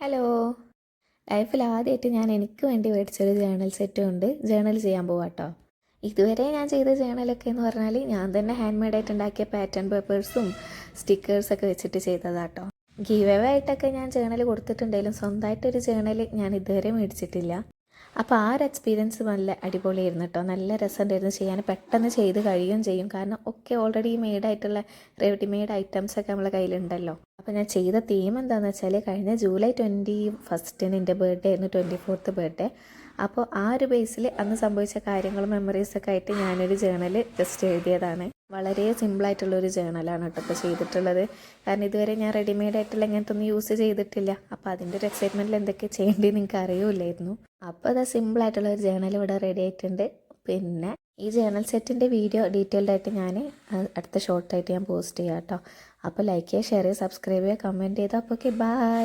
Hello. ലൈഫിൽ ആദ്യമായിട്ട് ഞാൻ എനിക്ക് വേണ്ടി മേടിച്ചൊരു ജേണൽ സെറ്റും ഉണ്ട്. ജേണൽ ചെയ്യാൻ പോവാം കേട്ടോ. ഇതുവരെ ഞാൻ ചെയ്ത ജേണലൊക്കെ എന്ന് പറഞ്ഞാൽ ഞാൻ തന്നെ ഹാൻഡ് മെയ്ഡായിട്ട് ഉണ്ടാക്കിയ പാറ്റേൺ പേപ്പേഴ്സും സ്റ്റിക്കേഴ്സൊക്കെ വെച്ചിട്ട് ചെയ്തതാട്ടോ. ഗീവ് അവേ ആയിട്ടൊക്കെ ഞാൻ ജേണൽ കൊടുത്തിട്ടുണ്ടെങ്കിലും സ്വന്തമായിട്ടൊരു ജേണൽ ഞാൻ ഇതുവരെ മേടിച്ചിട്ടില്ല. അപ്പോൾ ആ ഒരു എക്സ്പീരിയൻസ് നല്ല അടിപൊളിയായിരുന്നു കേട്ടോ. നല്ല രസമുണ്ടായിരുന്നു ചെയ്യാൻ, പെട്ടെന്ന് ചെയ്ത് കഴിയുകയും ചെയ്യും. കാരണം ഒക്കെ ഓൾറെഡി മെയ്ഡായിട്ടുള്ള റെഡിമെയ്ഡ് ഐറ്റംസൊക്കെ നമ്മളെ കയ്യിലുണ്ടല്ലോ. അപ്പോൾ ഞാൻ ചെയ്ത തീം എന്താണെന്ന് വെച്ചാൽ കഴിഞ്ഞ ജൂലൈ 21 എൻ്റെ ബർത്ത്ഡേ ആയിരുന്നു, 24th ബർത്ത്ഡേ. അപ്പോൾ ആ ഒരു ബേസിൽ അന്ന് സംഭവിച്ച കാര്യങ്ങളും മെമ്മറീസൊക്കെ ആയിട്ട് ഞാനൊരു ജേണൽ ജസ്റ്റ് എഴുതിയതാണ്. വളരെ സിമ്പിളായിട്ടുള്ളൊരു ജേണലാണ് കേട്ടോ ഇപ്പോൾ ചെയ്തിട്ടുള്ളത്. കാരണം ഇതുവരെ ഞാൻ റെഡിമെയ്ഡ് ആയിട്ടുള്ള ഇങ്ങനത്തെ ഒന്നും യൂസ് ചെയ്തിട്ടില്ല. അപ്പോൾ അതിൻ്റെ ഒരു എക്സൈറ്റ്മെൻറ്റിൽ എന്തൊക്കെ ചെയ്യേണ്ടതെന്ന് എനിക്ക് അറിയില്ലായിരുന്നു. അപ്പോൾ അത് സിമ്പിളായിട്ടുള്ള ഒരു ജേണൽ ഇവിടെ റെഡി ആയിട്ടുണ്ട്. പിന്നെ ഈ ജേണൽ സെറ്റിൻ്റെ വീഡിയോ ഡീറ്റെയിൽഡ് ആയിട്ട് ഞാൻ അടുത്ത ഷോർട്ടായിട്ട് ഞാൻ പോസ്റ്റ് ചെയ്യാം കേട്ടോ. അപ്പോൾ ലൈക്ക് ചെയ്യുക, ഷെയർ ചെയ്യുക, സബ്സ്ക്രൈബ് ചെയ്യുക, കമൻറ്റ് ചെയ്താൽ അപ്പോൾ ഓക്കെ, ബൈ.